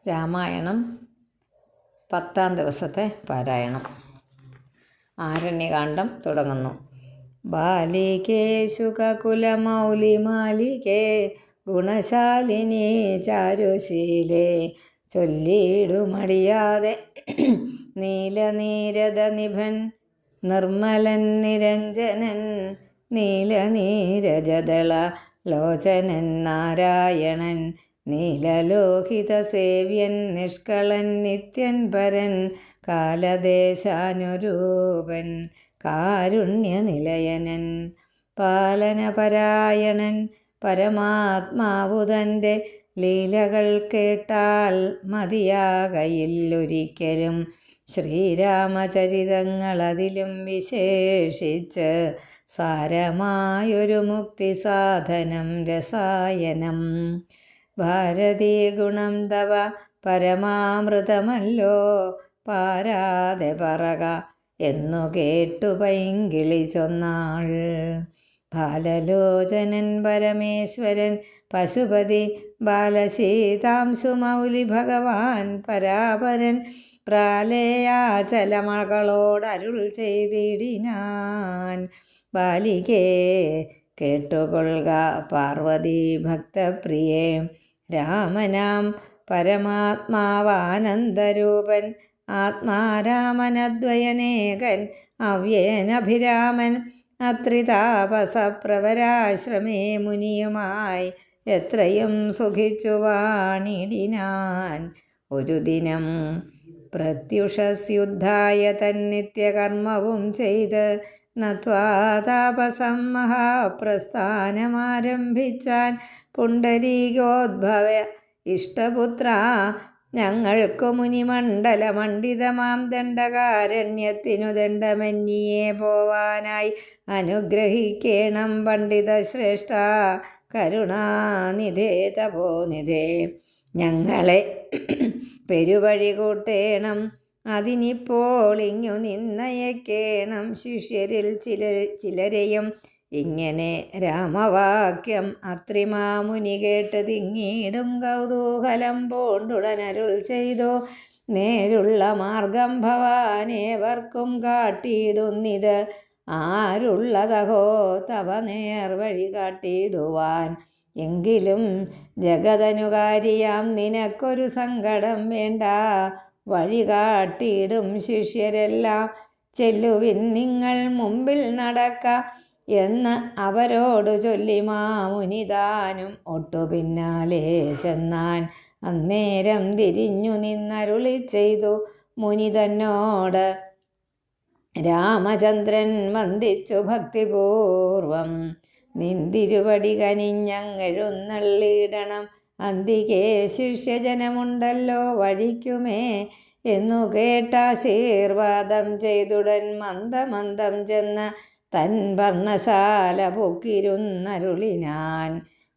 രാമായണം 10-ാം ദിവസത്തെ പാരായണം. ആരണ്യകാണ്ഡം തുടങ്ങുന്നു. ബാലികേ ശുകകുലമൗലി മാലികേ ഗുണശാലിനി ചാരുശീലേ ചൊല്ലിയിടുമടിയാതെ നീലനീരദ നിഭൻ നിർമ്മലൻ നിരഞ്ജനൻ നീലനീരജദള ലോചനൻ നാരായണൻ നീലലോഹിത സേവ്യൻ നിഷ്കളൻ നിത്യൻ പരൻ കാലദേശാനുരൂപൻ കാരുണ്യനിലയനൻ പാലനപരായണൻ പരമാത്മാവുതൻ്റെ ലീലകൾ കേട്ടാൽ മതിയാകയില്ലൊരിക്കലും. ശ്രീരാമചരിതങ്ങളതിലും വിശേഷിച്ച് സാരമായൊരു മുക്തി സാധനം രസായനം. ഭാരതീ ഗുണം തവ പരമാമൃതമല്ലോ പാരാതെ പറക എന്നു കേട്ടു പൈങ്കിളി ചൊന്നാൾ. ബാലലോചനൻ പരമേശ്വരൻ പശുപതി ബാലശീതാംശുമൗലി ഭഗവാൻ പരാപരൻ പ്രാലേയാചലമകളോടരുൾ ചെയ്തിടിനാൻ. ബാലികേ കേട്ടുകൊള്ളുക പാർവതി ഭക്തപ്രിയേ, രാമനാം പരമാത്മാവാനന്ദരൂപൻ ആത്മാരാമനദ്വയനേകൻ അവ്യയനഭിരാമൻ അത്രിതാപസപ്രവരാശ്രമേ മുനിയുമായി എത്രയും സുഖിച്ചു വാണിടിനാൻ. ഒരു ദിനം പ്രത്യുഷസ്യുദ്ധായ തന്നിത്യകർമ്മവും ചെയ്ത് നത്വാ താപസം മഹാപ്രസ്ഥാനമാരംഭിച്ചാൻ. പുണ്ടരീകോദ്ഭവ ഇഷ്ടപുത്ര, ഞങ്ങൾക്കു മുനിമണ്ഡലമണ്ഡിതമാം ദണ്ഡകാരണ്യത്തിനു ദണ്ഡമന്യേ പോവാനായി അനുഗ്രഹിക്കേണം പണ്ഡിത ശ്രേഷ്ഠ കരുണാനിധേ തപോനിധേ. ഞങ്ങളെ പെരുവഴി കൂട്ടേണം, അതിനിപ്പോൾ ഇങ്ങു നിന്നയക്കേണം ശിഷ്യരിൽ ചിലരെയും. ഇങ്ങനെ രാമവാക്യം അത്രിമാമുനി കേട്ട് തിങ്ങീടും കൗതൂഹലം പൂണ്ടുടനരുൾ ചെയ്തു. നേരുള്ള മാർഗം ഭവാനേവർക്കും കാട്ടിയിടുന്നിത്, ആരുള്ളതഹോ തവ നേർവഴി കാട്ടിയിടുവാൻ. എങ്കിലും ജഗതനുകാരിയാം നിനക്കൊരു സങ്കടം വേണ്ട, വഴി കാട്ടിയിടും ശിഷ്യരെല്ലാം. ചെല്ലുവിൻ നിങ്ങൾ മുമ്പിൽ നടക്ക എന്ന് അവരോടു ചൊല്ലി മാമുനിതാനും ഒട്ടു പിന്നാലെ ചെന്നാൻ. അന്നേരം തിരിഞ്ഞു നിന്നരുളി ചെയ്തു മുനി തന്നോട് രാമചന്ദ്രൻ വന്ദിച്ചു ഭക്തിപൂർവം. നിന്തിരുവടി കനിഞ്ഞങ്ങെഴുന്നള്ളിയിടണം, അന്തികേ ശിഷ്യജനമുണ്ടല്ലോ വഴിക്കുമേ എന്നു കേട്ടാശീർവാദം ചെയ്തുടൻ മന്ദമന്ദം ചെന്ന് തൻ വർണ്ണശാല പൊക്കിരുന്നരുളിനാൻ.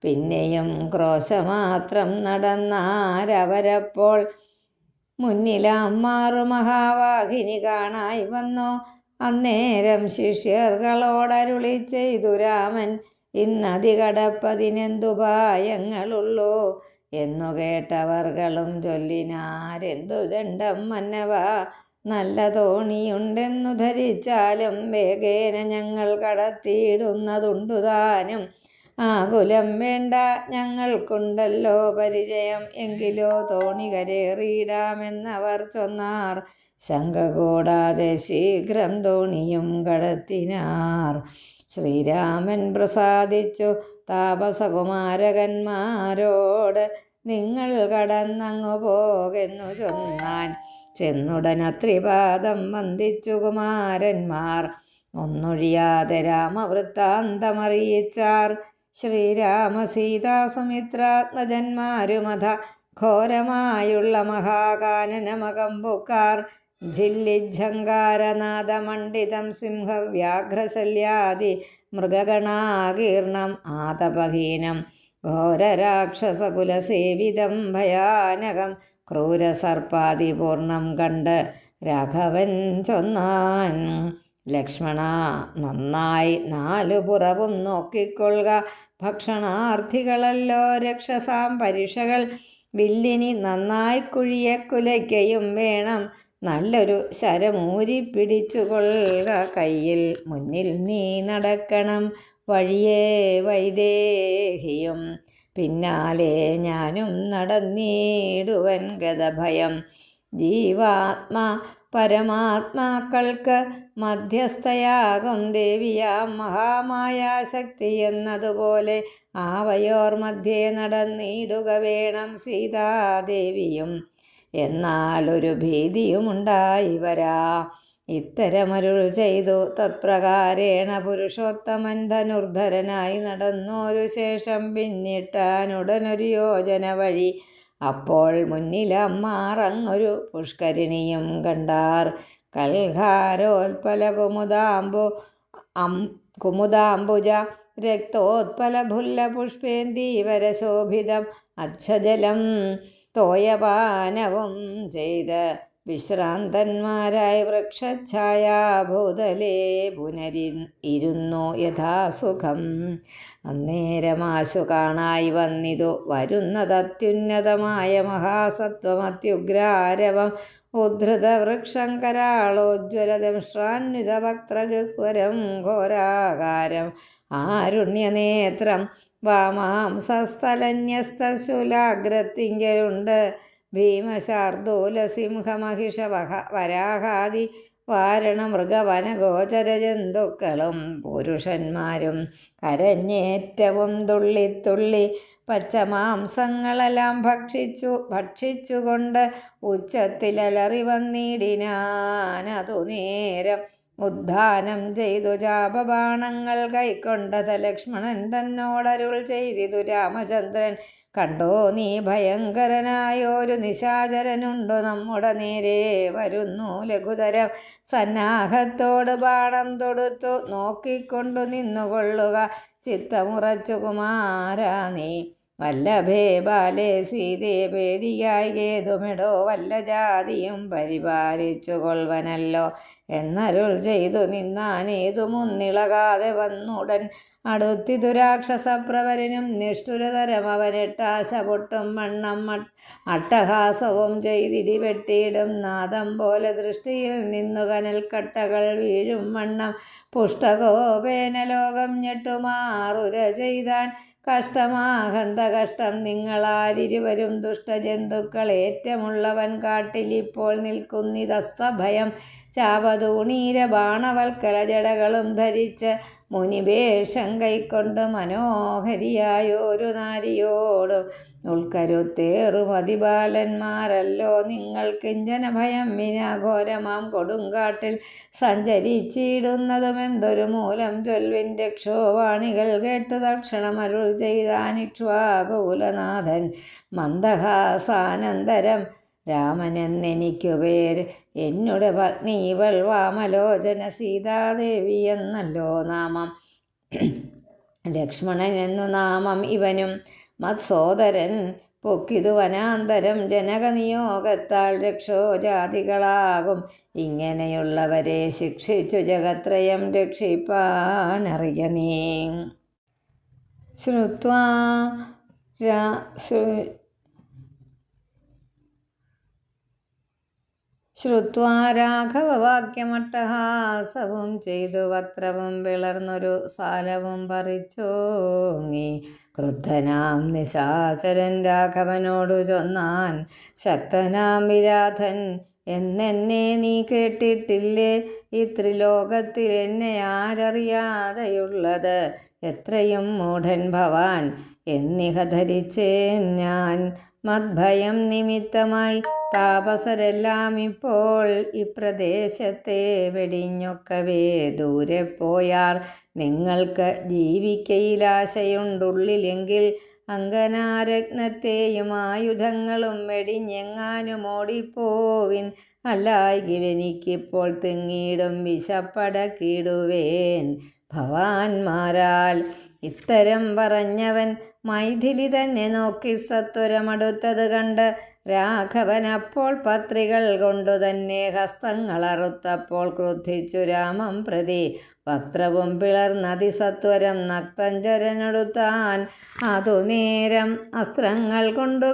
പിന്നെയും ക്രോശമാത്രം നടന്നാരവരപ്പോൾ മുന്നിലാം മാറു മഹാവാഹിനി കാണായി വന്നു. അന്നേരം ശിഷ്യർകളോടരുളി ചെയ്തു രാമൻ, ഇന്നതി കടപ്പതിനെന്തുപായങ്ങളുള്ളൂ എന്നു കേട്ടവർകളും ചൊല്ലിനാരെന്തു ദണ്ഡം മന്നവ, നല്ല തോണിയുണ്ടെന്നു ധരിച്ചാലും വേഗേന ഞങ്ങൾ കടത്തിയിടുന്നതുണ്ടു താനും. ആകുലം വേണ്ട, ഞങ്ങൾക്കുണ്ടല്ലോ പരിചയം, എങ്കിലോ തോണി കരേറിയിടാമെന്നവർ ചൊന്നാർ. ശങ്ക കൂടാതെ ശീഘ്രം തോണിയും കടത്തിനാർ. ശ്രീരാമൻ പ്രസാദിച്ചു താപസകുമാരകന്മാരോട്, നിങ്ങൾ കടന്നങ്ങു പോകെന്നു ചൊന്നാൻ. ചെന്നുടനത്രിപാദം വന്ദിച്ചു കുമാരന്മാർ, ഒന്നൊഴിയാതെ രാമവൃത്താന്തമറിയിച്ചാർ. ശ്രീരാമ സീതാ സുമിത്രാത്മജന്മാരുമത ഘോരമായുള്ള മഹാകാനനമകമ്പുക്കാർ. ജില്ലിജ്ജങ്കാരനാദമണ്ഡിതം സിംഹവ്യാഘ്രശല്യാദി മൃഗഗണാകീർണം ആതപഹീനം ഘോരരാക്ഷസകുലസേവിതം ഭയാനകം ക്രൂരസർപ്പാദിപൂർണം കണ്ട് രാഘവൻ ചൊന്നാൻ. ലക്ഷ്മണ, നന്നായി നാലു പുറവും നോക്കിക്കൊള്ളുക, ഭക്ഷണാർത്ഥികളല്ലോ രക്ഷസാം പരിഷകൾ. വില്ലിനി നന്നായി കുഴിയെ കുലയ്ക്കയും വേണം. നല്ലൊരു ശരമൂരി പിടിച്ചു കൊള്ളുക കയ്യിൽ. മുന്നിൽ നീ നടക്കണം വഴിയേ വൈദേഹിയും. പിന്നാലെ ഞാനും നടന്നിടുവൻ ഗതഭയം. ജീവാത്മാ പരമാത്മാക്കൾക്ക് മധ്യസ്ഥയാകും ദേവിയാം മഹാമായാശക്തി എന്നതുപോലെ ആവയോർ മധ്യേ നടന്നിടുക വേണം സീതാദേവിയും. എന്നാലൊരു ഭീതിയുമുണ്ടായി വരാ. ഇത്തരമരുൾ ചെയ്തു തത്പ്രകാരേണ പുരുഷോത്തമൻ ധനുർധരനായി നടന്നോരു ശേഷം പിന്നിട്ടാനുടനൊരു യോജന വഴി. അപ്പോൾ മുന്നിലമ്മാറങ്ങൊരു പുഷ്കരിണിയും കണ്ടാർ. കൽഹാരോത്പല കുമുദാംബുജ രക്തോത്പല ഭുല്ല പുഷ്പേന്ദീവരശോഭിതം അച്ഛജലം തോയപാനവും ചെയ്ത് വിശ്രാന്തന്മാരായി വൃക്ഷഛായാഭൂതലേ പുനരിരുന്നു യഥാസുഖം. അന്നേരമാശു കാണായി വന്നിതു വരുന്നതത്യുന്നതമായ മഹാസത്വമത്യുഗ്രാരവം. ഉദ്ധൃത വൃക്ഷം കരാളോജ്വലദംഷ്ട്രാന്വിത വക്ത്രഗഹ്വരം ഘോരാകാരം ആരുണ്യനേത്രം വാമാംസസ്ഥലന്യസ്തശൂലാഗ്രത്തിങ്കലുണ്ട്. ഭീമശാർദൂലസിംഹമഹിഷ വരാഹാദി വാരണമൃഗവനഗോചര ജന്തുക്കളും പുരുഷന്മാരും കരഞ്ഞേറ്റവും തുള്ളിത്തുള്ളി പച്ചമാംസങ്ങളെല്ലാം ഭക്ഷിച്ചുകൊണ്ട് ഉച്ചത്തിലലറി വന്നിടിനാനതു നേരം. ഉദ്ധാനം ചെയ്തു ചാപബാണങ്ങൾ കൈക്കൊണ്ടത ലക്ഷ്മണൻ തന്നോടരുൾ ചെയ്തിതു രാമചന്ദ്രൻ. കണ്ടോ നീ ഭയങ്കരനായൊരു നിശാചരനുണ്ടു നമ്മുടെ നേരെ വരുന്നു ലഘുതരം. സന്നാഹത്തോട് ബാണം തൊടുത്തു നോക്കിക്കൊണ്ടു നിന്നുകൊള്ളുക ചിത്തമുറച്ചു കുമാരാ നീ. വല്ലഭേ ബാലേ സീതേ പേടിയായി കേതുമെടോ വല്ല ജാതിയും പരിപാലിച്ചു കൊൾവനല്ലോ എന്നരുൾ ചെയ്തു നിന്നാനേതുമൊന്നിളകാതെ വന്നുടൻ അടുത്തിതു രാക്ഷസപ്രവരനും നിഷ്ഠുരതരം അവനെട്ടാശ പൊട്ടും വണ്ണം അട്ടഹാസവും ചെയ്തിടി വെട്ടിയിടും നാദം പോലെ ദൃഷ്ടിയിൽ നിന്നു കനൽക്കട്ടകൾ വീഴും വണ്ണം പുഷ്ടകോപേന ലോകം ഞെട്ടുമാറുര ചെയ്താൻ. കഷ്ടമാഹന്ത കഷ്ടം നിങ്ങളാരിരുവരും ദുഷ്ടജന്തുക്കൾ ഏറ്റമുള്ളവൻ കാട്ടിലിപ്പോൾ നിൽക്കുന്നിതസ്തഭയം. ചാപതൂണീര ബാണവൽക്കല ജടകളും ധരിച്ച് മുനിവേഷം കൈക്കൊണ്ട് മനോഹരിയായൊരു നാരിയോടും ഉൾക്കരുത്തേറും അതിബാലന്മാരല്ലോ നിങ്ങൾ. കിഞ്ചന ഭയം വിനാഘോരമാം കൊടുങ്കാട്ടിൽ സഞ്ചരിച്ചിടുന്നതുമെന്തൊരു മൂലം ചൊൽവിൻ. രക്ഷോവാണികൾ കേട്ടു തക്ഷണമരുൾ ചെയ്താനിക്ഷ്വാകുകുലനാഥൻ മന്ദഹാസാനന്തരം. രാമനെന്നെനിക്കു പേര്, എന്നുടെ പത്നി ഇവൾ വാമലോചന സീതാദേവി എന്നല്ലോ നാമം. ലക്ഷ്മണൻ എന്നു നാമം ഇവനും മത്സോദരൻ പൊക്കിതു വനാന്തരം. ജനകനിയോഗത്താൽ രക്ഷോജാതികളാകും ഇങ്ങനെയുള്ളവരെ ശിക്ഷിച്ചു ജഗത്രയം രക്ഷിപ്പാനറിയ നീ. ശ്രുത്വാ രാഘവവാക്യമട്ടഹാസവും ചെയ്തു വക്രവും പിളർന്നൊരു സാലവും പറിച്ചോങ്ങി. ക്രുദ്ധനാം നിശാചരൻ രാഘവനോടു ചൊന്നാൻ, ശക്തനാം വിരാധൻ എന്നെന്നെ നീ കേട്ടിട്ടില്ലേ? ഈ ത്രിലോകത്തിൽ എന്നെ ആരറിയാതെയുള്ളത്? എത്രയും മൂഢൻ ഭവാൻ എന്നിഹ ധരിച്ചേൻ ഞാൻ. മദ്ഭയം നിമിത്തമായി താപസരെല്ലാം ഇപ്പോൾ ഇപ്രദേശത്തെ വെടിഞ്ഞൊക്കവേ ദൂരെ പോയാർ. നിങ്ങൾക്ക് ജീവിക്കയിലാശയുണ്ടുള്ളിലെങ്കിൽ അങ്കനാരത്നത്തെയും ആയുധങ്ങളും വെടിഞ്ഞെങ്ങാനും ഓടിപ്പോവിൻ. അല്ലായെങ്കിൽ എനിക്കിപ്പോൾ തിങ്ങിയിടും വിശപ്പടക്കിടുവേൻ ഭവാന്മാരാൽ. ഇത്തരം പറഞ്ഞവൻ മൈഥിലി തന്നെ നോക്കി സത്വരമടുത്തത് കണ്ട് രാഘവൻ അപ്പോൾ പത്രികൾ കൊണ്ടു തന്നെ ഹസ്തങ്ങളറുത്തപ്പോൾ ക്രുദ്ധിച്ചു രാമം പ്രതി. വക്രവും പിളർന്നതിസത്വരം നക്തഞ്ചരനൊടുത്താൻ. അതു നേരം അസ്ത്രങ്ങൾ കൊണ്ടു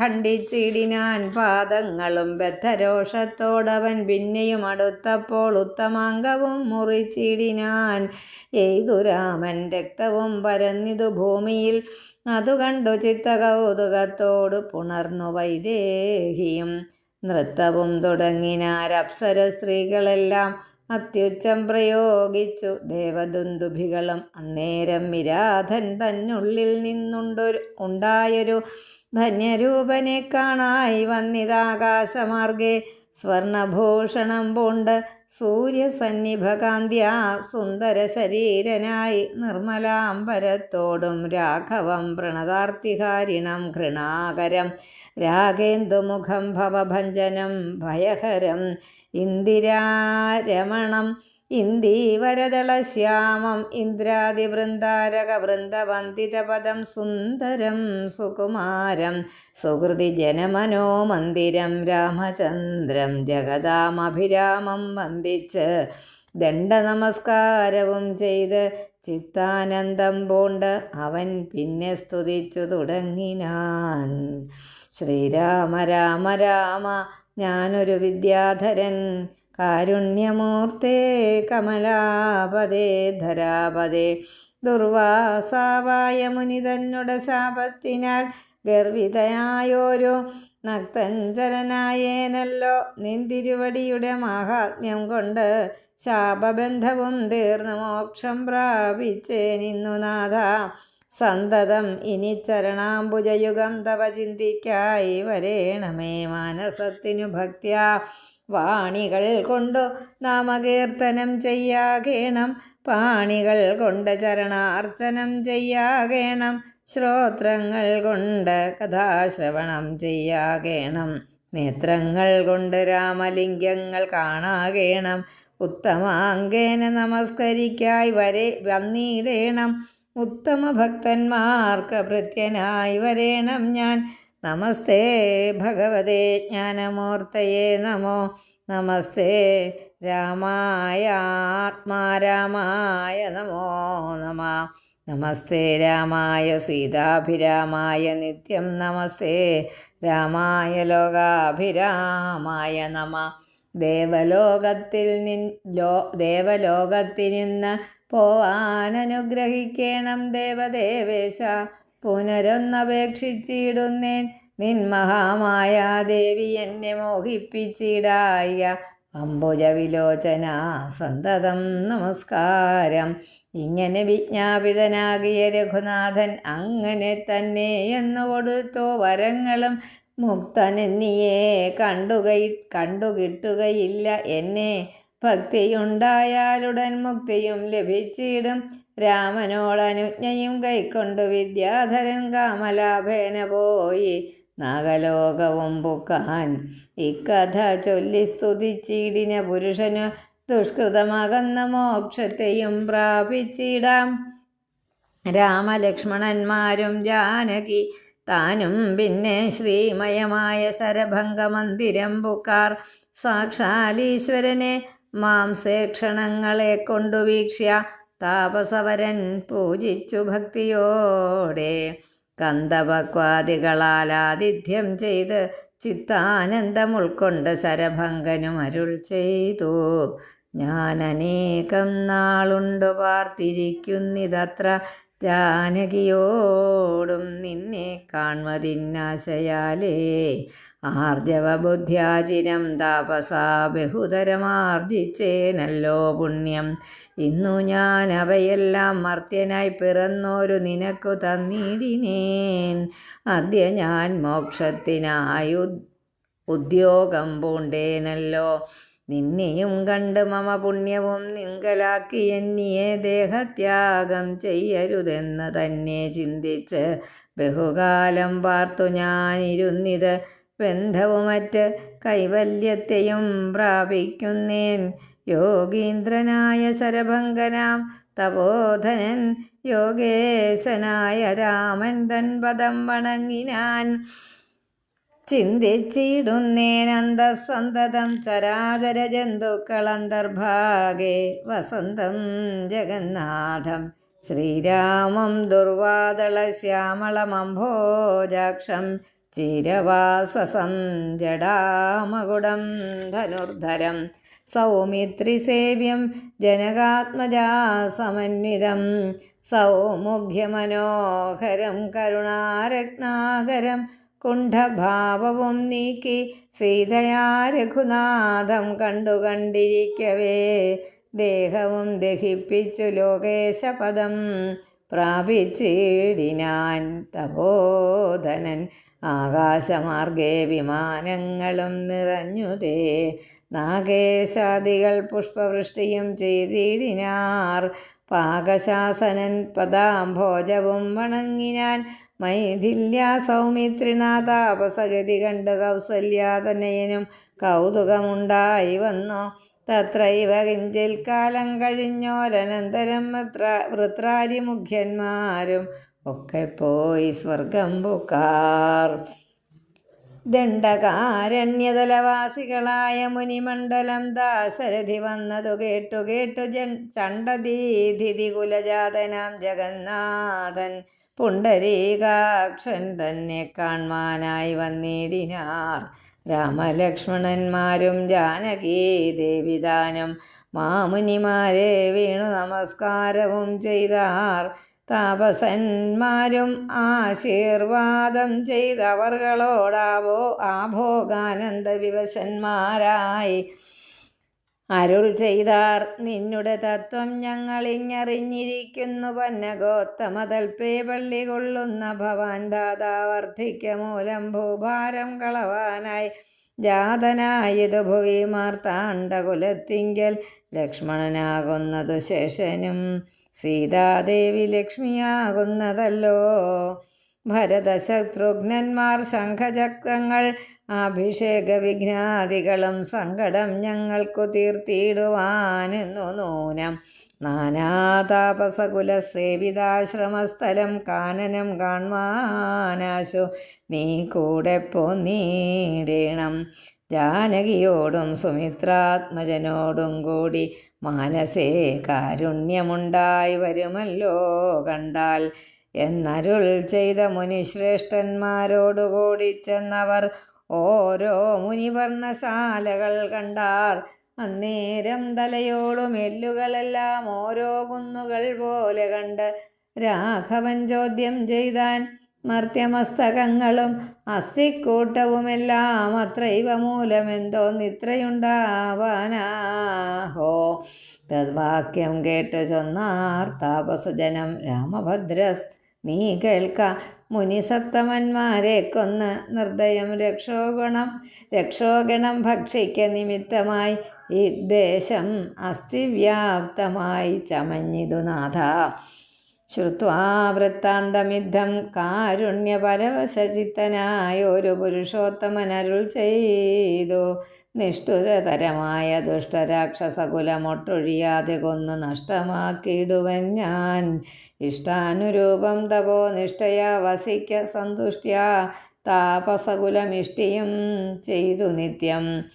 ഖണ്ഡിച്ചിടിനാൻ പാദങ്ങളും ബദ്ധരോഷത്തോടവൻ. പിന്നെയും അടുത്തപ്പോൾ ഉത്തമാംഗവും മുറിച്ചിടിനാൻ. എയ്തു രാമൻ രക്തവും പരന്നിതു ഭൂമിയിൽ. അതു കണ്ടു ചിത്തകൗതുകത്തോടു പുണർന്നു വൈദേഹിയും. നൃത്തവും തുടങ്ങിനാരപ്സര സ്ത്രീകളെല്ലാം അത്യുച്ചം പ്രയോഗിച്ചു ദേവദുന്ദുഭികളും. അന്നേരം വിരാധൻ തന്നുള്ളിൽ ഉണ്ടായൊരു ധന്യരൂപനെ കാണായി വന്നിതാകാശമാർഗെ. സ്വർണഭൂഷണം പൂണ്ട് സൂര്യസന്നിഭകാന്ത്യാ സുന്ദര ശരീരനായി നിർമ്മലാംബരത്തോടും രാഘവം പ്രണതാർത്തിഹാരിണം ഘൃണാകരം രാഗേന്ദുമുഖം ഭവഭഞ്ജനം ഭയഹരം ഇന്ദിരാരമണം ഇന്ദീവരദളശ്യാമം ഇന്ദ്രാദിവൃന്ദാരകവൃന്ദവന്ദിതപദം സുന്ദരം സുകുമാരം സുഹൃതി ജനമനോമന്ദിരം രാമചന്ദ്രം ജഗദാമഭിരാമം വന്ദിച്ച് ദണ്ഡനമസ്കാരവും ചെയ്ത് ചിത്താനന്ദം പൂണ്ട് അവൻ പിന്നെ സ്തുതിച്ചു തുടങ്ങിനാൻ. ശ്രീരാമ രാമ രാമ ഞാനൊരു വിദ്യാധരൻ കാരുണ്യമൂർത്തേ കമലാപദേ ധരാപദേ. ദുർവാസാവായ മുനി തന്നുടെ ശാപത്തിനാൽ ഗർവിതനായോരു നക്തഞ്ചരനായേനല്ലോ. നിന്തിരുവടിയുടെ മാഹാത്മ്യം കൊണ്ട് ശാപബന്ധവും തീർന്നു മോക്ഷം പ്രാപിച്ചേനിന്നു നാഥ. സന്തതം ഇനി ചരണാംബുജയുഗം തവ ചിന്തിക്കായി വരേണമേ. മാനസത്തിനു ഭക്ത്യാ വാണികൾ കൊണ്ടു നാമകീർത്തനം ചെയ്യാകേണം. പാണികൾ കൊണ്ട് ചരണാർച്ചനം ചെയ്യാകേണം. ശ്രോത്രങ്ങൾ കൊണ്ട് കഥാശ്രവണം ചെയ്യാകേണം. നേത്രങ്ങൾ കൊണ്ട് രാമലിംഗങ്ങൾ കാണാകേണം. ഉത്തമാംഗേന നമസ്കരിക്കായി വന്നിടേണം. ഉത്തമ ഭക്തന്മാർക്ക് ഭൃത്യനായി വരേണം ഞാൻ. നമസ്തേ ഭഗവതേ ജ്ഞാനമൂർത്തയേ നമോ. നമസ്തേ രാമായ ആത്മാരാമായ നമോ നമ. നമസ്തേ രാമായ സീതാഭിരാമായ നിത്യം. നമസ്തേ രാമായ ലോകാഭിരാമായ നമ. ദേവലോകത്തിൽ നിന്ന് പോവാനനുഗ്രഹിക്കേണം ദേവദേവേശ. പുനരൊന്നപേക്ഷിച്ചിടുന്നേൻ നിൻ മഹാമായാദേവി എന്നെ മോഹിപ്പിച്ചിടായ. അംബുജവിലോചന സന്തതം നമസ്കാരം. ഇങ്ങനെ വിജ്ഞാപിതനാകിയ രഘുനാഥൻ അങ്ങനെ തന്നെ എന്നു കൊടുത്തോ വരങ്ങളും. മുക്തനെന്നിയെ കണ്ടുകിട്ടുകയില്ല എന്നെ. ഭക്തിയുണ്ടായാലുടൻ മുക്തിയും ലഭിച്ചിടും. രാമനോടനുജ്ഞയും കൈക്കൊണ്ടു വിദ്യാധരൻ കാമലാഭേന പോയി നാഗലോകവും പുക്കാൻ. ഇക്കഥ ചൊല്ലി സ്തുതിച്ചിടിന പുരുഷനു ദുഷ്കൃതമകന്ന മോക്ഷത്തെയും പ്രാപിച്ചിടാം. രാമലക്ഷ്മണന്മാരും ജാനകി താനും പിന്നെ ശ്രീമയമായ ശരഭംഗമന്ദിരം പുക്കാർ. സാക്ഷാലീശ്വരനെ മാംസേക്ഷണങ്ങളെ കൊണ്ടു വീക്ഷ്യ താപസവരൻ പൂജിച്ചു ഭക്തിയോടെ. കന്ദപക്വാദികളാൽ ആതിഥ്യം ചെയ്ത് ചിത്താനന്ദം ഉൾക്കൊണ്ട് ശരഭംഗനും അരുൾ ചെയ്തു. ഞാൻ അനേകം നാളുണ്ടു പാർത്തിരിക്കുന്നിതത്ര. ജാനകിയോടും നിന്നെ കാൺമതിന്നാശയാലേ. ആർജവബുദ്ധ്യാചിരം താപസാ ബഹുതരമാർജിച്ചേനല്ലോ പുണ്യം. ഇന്നു ഞാൻ അവയെല്ലാം മർത്യനായി പിറന്നോരു നിനക്കു തന്നിടിനേൻ. അദ്യ ഞാൻ മോക്ഷത്തിനായി ഉദ്യോഗം പൂണ്ടേനല്ലോ. നിന്നെയും കണ്ട് മമ പുണ്യവും നിങ്കലാക്കി എന്നിയെ ദേഹത്യാഗം ചെയ്യരുതെന്ന് തന്നെ ചിന്തിച്ച് ബഹുകാലം പാർത്തു ഞാനിരുന്നിത്. ബന്ധവുമറ്റ് കൈവല്യത്തെയും പ്രാപിക്കുന്നേൻ. യോഗീന്ദ്രനായ ശരഭംഗനാം തപോധനൻ യോഗേശനായ രാമൻ തൻ പദം വണങ്ങിനാൻ. ചിന്തിച്ചിടുന്നേനന്തസന്തതം ചരാചര ജന്തുക്കളന്തർഭാഗേ വസന്തം ജഗന്നാഥം ശ്രീരാമം ദുർവാദള ശ്യാമളമംഭോജാക്ഷം ചിരവാസസം ജടാമകുടം ധനുർധരം സൗമിത്രിസേവ്യം ജനകാത്മജാ സമന്വിതം സൗമുഖ്യമനോഹരം കരുണാരത്നാകരം കുണ്ഠഭാവവും നീക്കി സീതയാ രഘുനാഥം കണ്ടിരിക്കവേ ദേഹവും ദഹിപ്പിച്ചു ലോകേശപദം പ്രാപിച്ചിടിനാൻ തപോധനൻ ആകാശമാർഗേ വിമാനങ്ങളും നിറഞ്ഞുതേ നാഗേശാദികൾ പുഷ്പവൃഷ്ടിയും ചെയ്തിടിനാർ പാകശാസനൻ പദാംഭോജവും വണങ്ങിനാൻ മൈഥില്യ സൗമിത്രിനാഥാപസഗതി കണ്ട് കൗസല്യാതനയനും കൗതുകമുണ്ടായി വന്നു തത്രൈവ കിഞ്ചിൽ കാലം കഴിഞ്ഞോരനന്തരം വൃത്രാരി മുഖ്യന്മാരും ഒക്കെ പോയി സ്വർഗം പുക്കാർ ദണ്ഡകാരണ്യതലവാസികളായ മുനിമണ്ഡലം ദാശരഥി വന്നതു കേട്ടു ചണ്ഡദീധിതി കുലജാതനാം ജഗന്നാഥൻ പുണ്ടരീകാക്ഷൻ തന്നെ കാൺമാനായി വന്നിടിനാർ രാമലക്ഷ്മണന്മാരും ജാനകീ ദേവിദാനം മാമുനിമാരെ വീണു നമസ്കാരവും ചെയ്താർ താപസന്മാരും ആശീർവാദം ചെയ്തവർകളോടാവോ ആഭോഗാനന്ദ വിവശന്മാരായി അരുൾ ചെയ്താർ നിന്നുടെ തത്വം ഞങ്ങളിങ്ങറിഞ്ഞിരിക്കുന്നു പന്നഗോത്തമതൽപേ പള്ളി കൊള്ളുന്ന ഭവാൻ ദാതാവർദ്ധിക്ക മൂലം ഭൂഭാരം കളവാനായി ജാതനായതു ഭുവി മാർത്താണ്ഡകുലത്തിങ്കൽ ലക്ഷ്മണനാകുന്നതു ശേഷനും സീതാദേവി ലക്ഷ്മിയാകുന്നതല്ലോ ഭരതശത്രുഘ്നന്മാർ ശംഖചക്രങ്ങൾ അഭിഷേക വിഘ്നാദികളും സങ്കടം ഞങ്ങൾക്കു തീർത്തിടുവാനെന്നു നൂനം നാനാതാപസകുലസേവിതാശ്രമസ്ഥലം കാനനം കാൺമാനാശു നീ കൂടെ പോന്നീടേണം ജാനകിയോടും സുമിത്രാത്മജനോടും കൂടി മാനസേ കാരുണ്യമുണ്ടായി വരുമല്ലോ കണ്ടാൽ എന്നരുൾ ചെയ്ത മുനിശ്രേഷ്ഠന്മാരോടുകൂടി ചെന്നവർ ഓരോ മുനിവർണ്ണശാലകൾ കണ്ടാർ അന്നേരം തലയോടും എല്ലുകളെല്ലാം ഓരോ കുന്നുകൾ പോലെ കണ്ട് രാഘവൻ ചോദ്യം ചെയ്താൻ മർത്യമസ്തകങ്ങളും അസ്ഥിക്കൂട്ടവുമെല്ലാം അത്രൈവ മൂലമെന്തോന്നിത്രയുണ്ടാവാനാഹോ തദ്വാക്യം കേട്ട് ചൊന്നാർ താപസജനം രാമഭദ്രസ് നീ കേൾക്ക മുനിസത്തമന്മാരെ കൊന്ന് നിർദ്ദയം രക്ഷോഗണം ഭക്ഷിക്ക നിമിത്തമായി ഈ ദേശം അസ്ഥിവ്യാപ്തമായി ചമഞ്ഞിതു നാഥ ശ്രുത്വാ വൃത്താന്തമിദ്ധം കാരുണ്യപരവശചിത്തനായൊരു പുരുഷോത്തമനരുൾ ചെയ്തു നിഷ്ഠുരതരമായ ദുഷ്ടരാക്ഷസകുലമൊട്ടൊഴിയാതെ കൊന്നു നഷ്ടമാക്കിയിടുവൻ ഞാൻ ഇഷ്ടാനുരൂപം തപോ നിഷ്ഠയാ വസിക്ക സന്തുഷ്ട്യാ താപസകുലമിഷ്ടിയും ചെയ്തു നിത്യം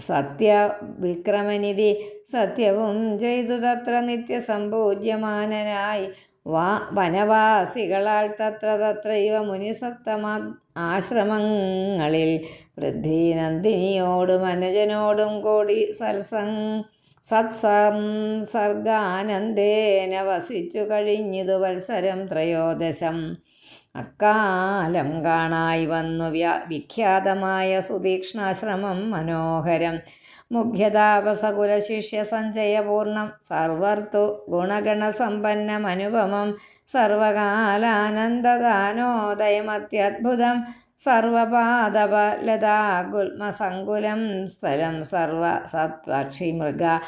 സത്യവിക്രമനിധി സത്യവും ചെയ്തു തത്ര നിത്യസമ്പൂജ്യമാനനായി വനവാസികളാൽ തത്രൈവ മുനിസത്തമാ ആശ്രമങ്ങളിൽ പൃഥ്വീനന്ദിനിയോടും അനുജനോടും കൂടി സത്സംസർഗാനന്ദേന വസിച്ചു കഴിഞ്ഞിതു വത്സരം ത്രയോദശം അക്കാലം കാണായി വന്നു വിഖ്യാതമായ സുതീക്ഷ്ണാശ്രമം മനോഹരം മുഖ്യതാപസകുല ശിഷ്യ സഞ്ചയപൂർണം സർവർത്തു ഗുണഗണസമ്പന്നമനുപമം സർവകാലാനന്ദദാനോദയമത്യദ്ഭുതം സർവപാദപലതാഗുൽമസങ്കുലം സ്ഥലം സർവ സത്പക്ഷിമൃഗ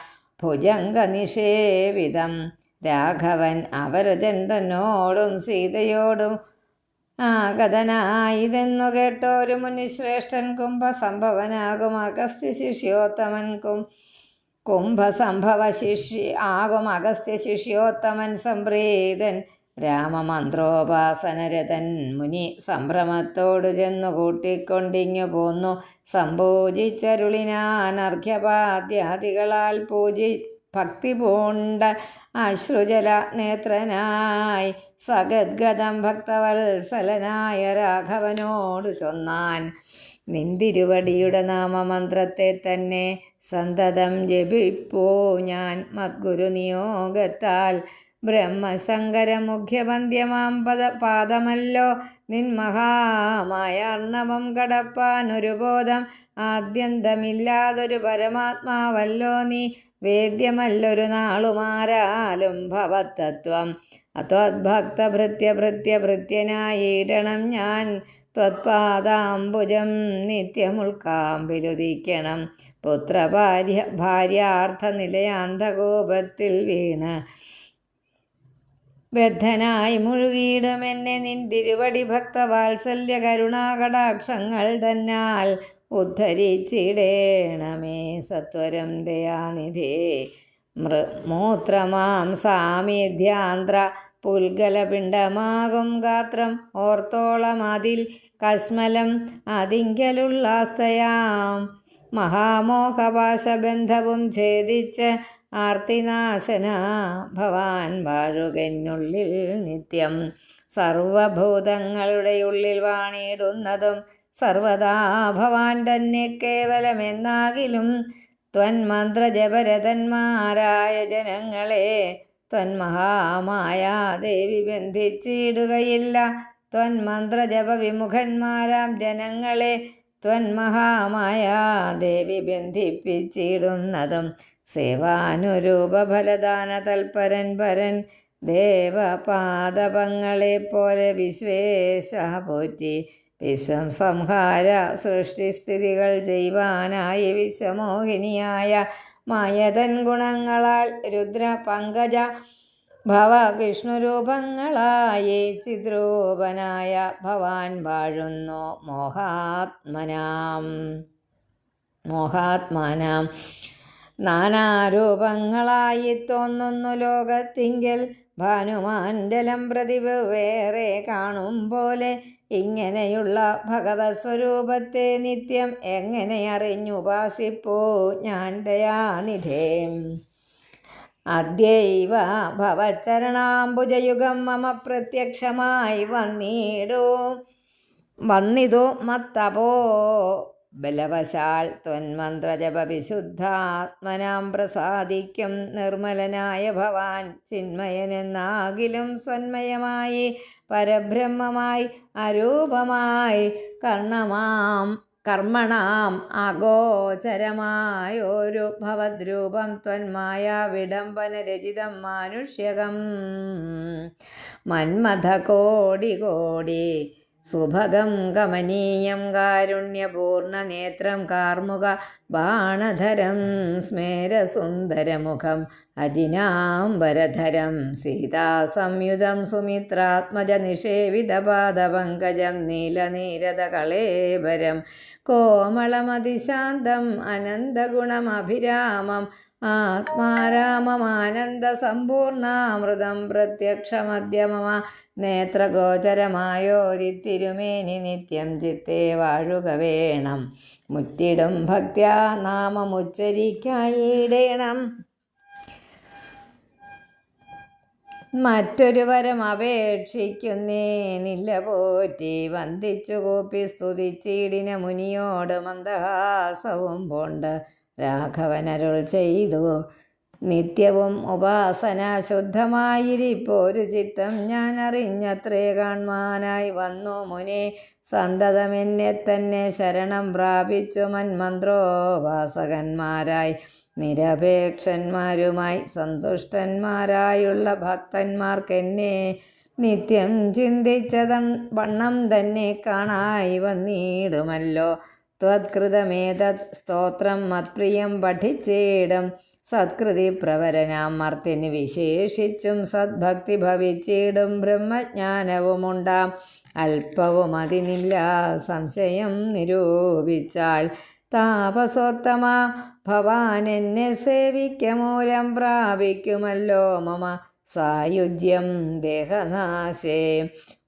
ഭുജംഗനിഷേവിതം രാഘവൻ അവരജൻ തന്നോടും സീതയോടും ആഗതനായിതെന്നു കേട്ടോരു മുനിശ്രേഷ്ഠൻ കുംഭസംഭവനാകും അഗസ്ത്യ ശിഷ്യോത്തമൻ സംപ്രീതൻ രാമമന്ത്രോപാസനരതൻ മുനി സംഭ്രമത്തോടു ചെന്നു കൂട്ടിക്കൊണ്ടിങ്ങു പോന്നു. സംഭോജിച്ചരുളിനാൻ അർഘ്യപാദ്യാദികളാൽ ഭക്തി പൂണ്ട അശ്രുജല നേത്രനായി സഗദ്ഗതം ഭക്തവത്സലനായ രാഘവനോടു ചൊന്നാൻ. നിന്തിരുവടിയുടെ നാമമന്ത്രത്തെ തന്നെ സന്തതം ജപിപ്പോ ഞാൻ മദ്ഗുരു നിയോഗത്താൽ. ബ്രഹ്മശങ്കര മുഖ്യപന്ത്യമാം പാദമല്ലോ നിൻ മഹാമായ അർണവം കടപ്പാനൊരു ബോധം. ആദ്യന്തമില്ലാതൊരു പരമാത്മാവല്ലോ നീ. വേദ്യമല്ലൊരു നാളുമാരാലും ഭവത്തത്വം. അത്വദ്ഭക്തഭൃത്യഭൃത്യഭൃത്യനായിടണം ഞാൻ. ത്വത്പാദാംബുജം നിത്യമുൾക്കാമ്പിലുദിക്കണം. ഭാര്യാർത്ഥ നിലയാന്തകോപത്തിൽ വീണ് ബദ്ധനായി മുഴുകിയിടുമെന്നെ നിന്തിരുവടി ഭക്തവാത്സല്യ കരുണാകടാക്ഷങ്ങൾ തന്നാൽ ഉദ്ധരിച്ചിടേണമേ സത്വരം ദയാനിധേ. മൂത്രമാം സാമീധ്യാന്ത്ര പുൽഗലപിണ്ഡമാകും ഗാത്രം ഓർത്തോളം അതിൽ കസ്മലം അതിങ്കലുള്ളാസ്തയാം മഹാമോഹപാശബന്ധവും ഛേദിച്ച് ആർത്തിനാശന ഭവാൻ വാഴുകെന്നുള്ളിൽ നിത്യം. സർവഭൂതങ്ങളുടെ ഉള്ളിൽ വാണിടുന്നതും സർവദാ ഭവാൻ തന്നെ കേവലമെന്നാകിലും ത്വന്മന്ത്രജപരതന്മാരായ ജനങ്ങളെ ത്വന്മഹാമായ ദേവി ബന്ധിച്ചിടുകയില്ല. ത്വന്മന്ത്രജപ വിമുഖന്മാരാം ജനങ്ങളെ ത്വന്മഹാമായ ദേവി ബന്ധിപ്പിച്ചിടുന്നതും സേവാനുരൂപ ഫലദാന തൽപരൻ പരൻ ദേവപാദപങ്ങളെപ്പോലെ വിശ്വേശ പോറ്റി. വിശ്വം സംഹാര സൃഷ്ടിസ്ഥിതികൾ ചെയ്യുവാനായി വിശ്വമോഹിനിയായ മായതൻ ഗുണങ്ങളാൽ രുദ്ര പങ്കജ ഭവ വിഷ്ണുരൂപങ്ങളായി ചിദ്രൂപനായ ഭവാൻ വാഴുന്നു മോഹാത്മാനാം. നാനാരൂപങ്ങളായി തോന്നുന്നു ലോകത്തിങ്കൽ ഭാനുമാണ്ഡലം പ്രതി വേറെ കാണും പോലെ. ഇങ്ങനെയുള്ള ഭഗവത് സ്വരൂപത്തെ നിത്യം എങ്ങനെ അറിഞ്ഞുപാസിപ്പോ ഞാൻ ദയാനിധേ. അദ്യൈവ ഭവച്ചരണാംബുജയുഗം മമ പ്രത്യക്ഷമായി വന്നിതു മത്തപോ ബലവശാൽ. ത്വന്മന്ത്രജപ വിശുദ്ധാത്മനാം പ്രസാദിക്കും നിർമ്മലനായ ഭവാൻ ചിന്മയനെന്നാകിലും സ്വന്മയമായി പരബ്രഹ്മമായി അരൂപമായി കർമ്മണാം അഗോചരമായൊരു ഭവദ്രൂപം ത്വന്മായ വിഡംബന രചിതം മാനുഷ്യകം. മന്മഥ കോടി കോടി സുഭഗം കമനീയം കാരുണ്യപൂർണനേത്രം കാർമുക ബാണധരം സ്മേരസുന്ദരമുഖം അജിനാംബരധരം സീതാസംയുതം സുമിത്രാത്മജ നിഷേവിതപാദപങ്കജം നീലനീരദകളേബരം കോമളമതിശാന്തം അനന്തഗുണമഭിരാമം ആത്മാരാമമാനന്ദസമ്പൂർണാമൃതം പ്രത്യക്ഷമദ്യ മമ നേത്രഗോചരമായോരിത്തിരുമേനി നിത്യം ചിത്തേ വാഴുക വേണം. മുറ്റിടും ഭക്ത്യാ നാമമുച്ചരിക്കായിടേണം. മറ്റൊരു വരം അപേക്ഷിക്കുന്നേനില്ല പോറ്റി. വന്ദിച്ചു കൂപ്പി സ്തുതിച്ചിടിന മുനിയോട് മന്ദഹാസവും പോണ്ട് രാഘവനരുൾ ചെയ്തു. നിത്യവും ഉപാസന ശുദ്ധമായിരിപ്പോരു ചിത്തം ഞാൻ അറിഞ്ഞത്രേ കാൺമാനായി വന്നു മുനെ. സന്തതമെന്നെ തന്നെ ശരണം പ്രാപിച്ചു മന്മന്ത്രോപാസകന്മാരായി നിരപേക്ഷന്മാരുമായി സന്തുഷ്ടന്മാരായുള്ള ഭക്തന്മാർക്കെന്നെ നിത്യം ചിന്തിച്ചതം വണ്ണം തന്നെ കാണായി വന്നിടുമല്ലോ. ത്വത്കൃതമേതത് സ്തോത്രം മത്പ്രിയം പഠിച്ചിടും സത്കൃതി പ്രവരനാം മർത്തിന് വിശേഷിച്ചും സദ്ഭക്തി ഭവിച്ചിടും ബ്രഹ്മജ്ഞാനവുമുണ്ടാം. അല്പവും അതിനില്ല സംശയം നിരൂപിച്ചാൽ. താപസോത്തമ ഭവാൻ എന്നെ സേവിക്ക മൂലം പ്രാപിക്കുമല്ലോ മമ സായുജ്യം ദേഹനാശേ.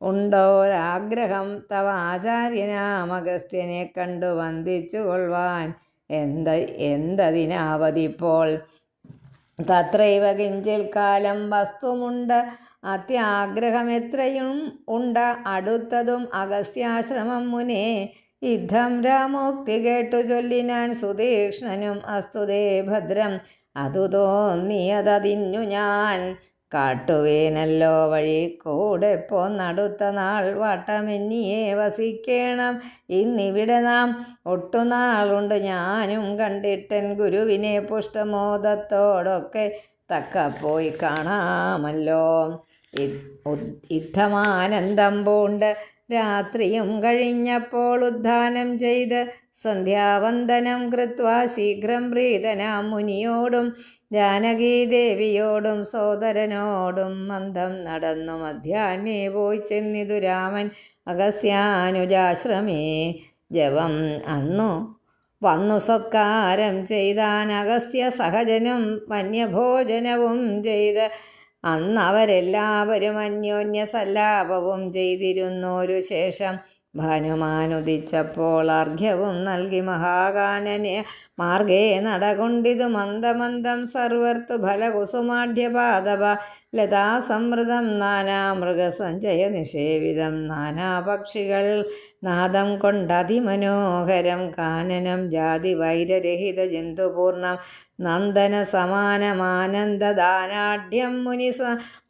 ഉണ്ടോരാഗ്രഹം തവ ആചാര്യനാം അഗസ്ത്യനെ കണ്ടു വന്ദിച്ചു കൊള്ളുവാൻ എന്തതിനാവതിപ്പോൾ. തത്രൈവ കിഞ്ചിൽ കാലം വസ്തുമുണ്ട് അത്യാഗ്രഹമെത്രയും അടുത്തതും അഗസ്ത്യാശ്രമം മുനേ. യുദ്ധം രാമോക്തി കേട്ടു ചൊല്ലിനാൻ സുതീക്ഷ്ണനും അസ്തുതേ ഭദ്രം. അതു തോന്നിയതതിന്നു ഞാൻ കാട്ടുവേനല്ലോ വഴി കൂടെ പോന്നടുത്ത നാൾ വട്ടമെന്നിയെ വസിക്കേണം ഇന്നിവിടെ നാം. ഒട്ടുനാളുണ്ട് ഞാനും കണ്ടിട്ടൻ ഗുരുവിനെ പുഷ്ടമോദത്തോടൊക്കെ തക്ക പോയി കാണാമല്ലോ. യുദ്ധമാനന്ദം പൂണ്ട് രാത്രിയും കഴിഞ്ഞപ്പോൾ ഉദ്ധാനം ചെയ്ത് സന്ധ്യാവന്ദനം കൃത്വാ ശീഘ്രം പ്രീതനാം മുനിയോടും ജാനകീദേവിയോടും സോദരനോടും മന്ദം നടന്നു മധ്യാഹ്നേ പോയി ചെന്നിതു രാമൻ അഗസ്ത്യാനുജാശ്രമേ. ജപം അന്നു വന്നു സത്കാരം ചെയ്താൻ അഗസ്ത്യ സഹജനും വന്യഭോജനവും ചെയ്ത് അന്നവരെല്ലാവരും അന്യോന്യ സല്ലാപവും ചെയ്തിരുന്നൊരു ശേഷം ഭാനുമാനുദിച്ചപ്പോൾ അർഘ്യവും നൽകി മഹാകാനനെ മാർഗേ നടകൊണ്ടിതു മന്ദമന്ദം സർവർത്തും ഫലകുസുമാഢ്യപാദപ ലതാസമൃതം നാനാമൃഗസഞ്ചയ നിഷേവിതം നാനാപക്ഷികൾ നാദം കൊണ്ടതിമനോഹരം കാനനം ജാതി വൈരരഹിത ജന്തുപൂർണം നന്ദന സമാനമാനന്ദദാനാഢ്യം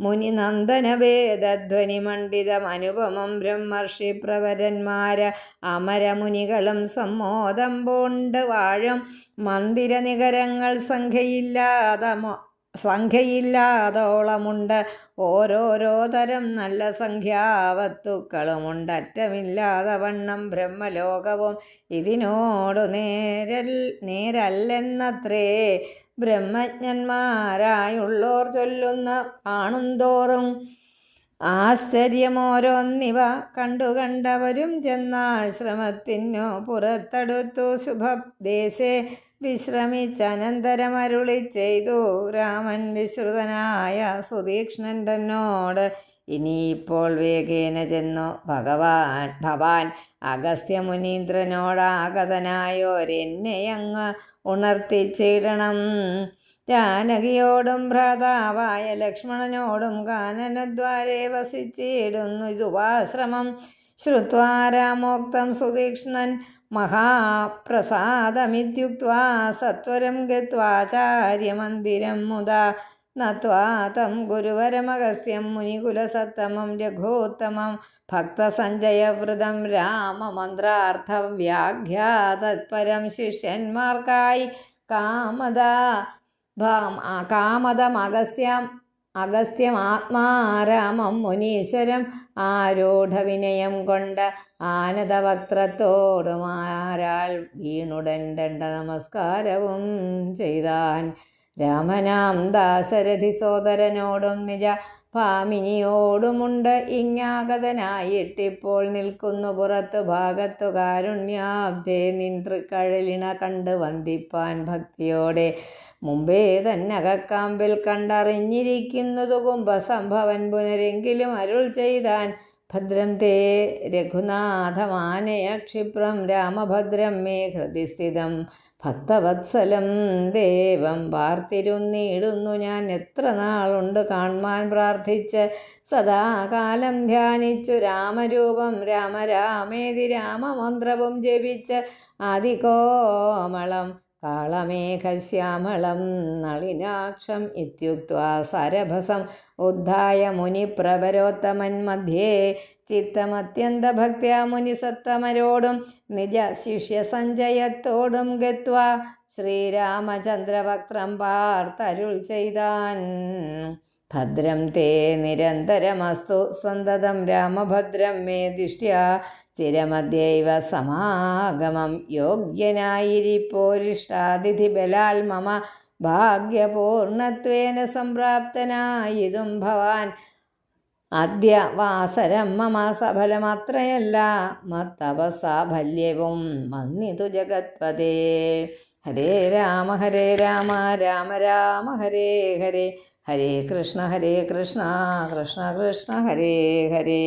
മുനി നന്ദന വേദധ്വനി മണ്ഡിതം അനുപമം ബ്രഹ്മർഷി പ്രവരന്മാര അമരമുനികളും സമ്മോദം പൂണ്ട് വാഴും മന്ദിര നികരങ്ങൾ സംഖ്യയില്ലാതോളമുണ്ട്. ഓരോരോ തരം നല്ല സംഖ്യാവസ്തുക്കളുമുണ്ട് അറ്റമില്ലാതെ വണ്ണം ബ്രഹ്മലോകവും ഇതിനോടു നേരല്ലെന്നത്രേ ബ്രഹ്മജ്ഞന്മാരായുള്ളോർ ചൊല്ലുന്ന കാണുന്തോറും. ആശ്ചര്യമോരോന്നിവ കണ്ടവരും ചെന്നാശ്രമത്തിനു പുറത്തടുത്തു ശുഭദേശേ വിശ്രമിച്ചനന്തരമരുളി ചെയ്തു രാമൻ വിശ്രുതനായ സുതീക്ഷ്ണൻ തന്നോട്. ഇനിയിപ്പോൾ വേഗേന ചെന്നു ഭവാൻ അഗസ്ത്യമുനീന്ദ്രനോടാഗതനായോരെന്നെയങ്ങ് ഉണർത്തിച്ചിടണം. ജാനകിയോടും ഭ്രാതാവായ ലക്ഷ്മണനോടും കാനനദ്വാരേ വസിച്ചിടുന്നു ഇതുപാശ്രമം. ശ്രുത്വാ രാമോക്തം സുതീക്ഷ്ണൻ മഹാപ്രസാദമിത്യുക്ത്വാ സത്വരം ഗത്വാചാര്യമന്ദിരം മുദാ നത്വാ തം ഗുരുവരമഗസ്ത്യം മുനികുലസത്തമം രഘോത്തമം ഭക്തസഞ്ജയവൃതം രാമമന്ത്രാർത്ഥം വ്യാഖ്യാതത്പരം ശിഷ്യന്മാർക്കായി കാമദം അഗസ്ത്യമാത്മാരാമം മുനീശ്വരം ആരൂഢവിനയം കൊണ്ട് ആനന്ദവക്ത്രത്തോടുമാരാൽ വീണുടൻ ദണ്ഡ നമസ്കാരവും ചെയ്താൻ. രാമനാം ദാശരഥി സോദരനോടും നിജ ഭാമിനിയോടുമുണ്ട് ഇങ്ങാഗതനായിട്ടിപ്പോൾ നിൽക്കുന്നു പുറത്തു ഭാഗത്തു കാരുണ്യാബ്ദേ നിൻ തൃക്കഴലിണ കണ്ട് വന്ദിപ്പാൻ ഭക്തിയോടെ. മുമ്പേ തന്നകക്കാമ്പിൽ കണ്ടറിഞ്ഞിരിക്കുന്നതു കുംഭസംഭവൻ പുനരെങ്കിലും അരുൾ ചെയ്താൻ. ഭദ്രം തേ രഘുനാഥമാനയ ക്ഷിപ്രം രാമഭദ്രം മേ ഹൃദി സ്ഥിതം ഭക്തവത്സലം ദേവം പാർത്തിരുന്നിടുന്നു ഞാൻ എത്ര നാളുണ്ട് കാൺമാൻ പ്രാർത്ഥിച്ച് സദാകാലം ധ്യാനിച്ചു രാമരൂപം രാമേതി രാമമന്ത്രവും ജപിച്ച് ആദികോമളം കാളമേഘശ്യാമളം നളിനാക്ഷം ഇത്യുക്ത്വാ സരഭസം ഉദ്ധായ മുനിപ്രവരോത്തമൻ മധ്യേ ചിത്തമത്യന്തഭക്ത്യാ മുനിസത്തമരോടും നിജ ശിഷ്യസഞ്ജയത്തോടും ഗത്വാ ശ്രീരാമചന്ദ്രവക്ത്രം പാർത്തരുൾ ചെയ്താൻ. ഭദ്രം തേ നിരന്തരമസ്തു സന്തതം രാമഭദ്രം മേ ദിഷ്ട്യാ ചിരമദ്യൈവ സമാഗമം യോഗ്യനായിരിപ്പോരിഷ്ടാതിഥി ബലാൽ മമ ഭാഗ്യപൂർണത്വേന സംപ്രാപ്തനായിതും ഭവാൻ. അദ്യ വാസരം മമ സഫലമത്രയല്ല മത്തപസാഫല്യവും വന്നിതു ജഗത്പദേ. ഹരേ രാമ രാമ രാമ ഹരേ ഹരേ ഹരേ കൃഷ്ണ കൃഷ്ണ കൃഷ്ണ ഹരേ ഹരേ.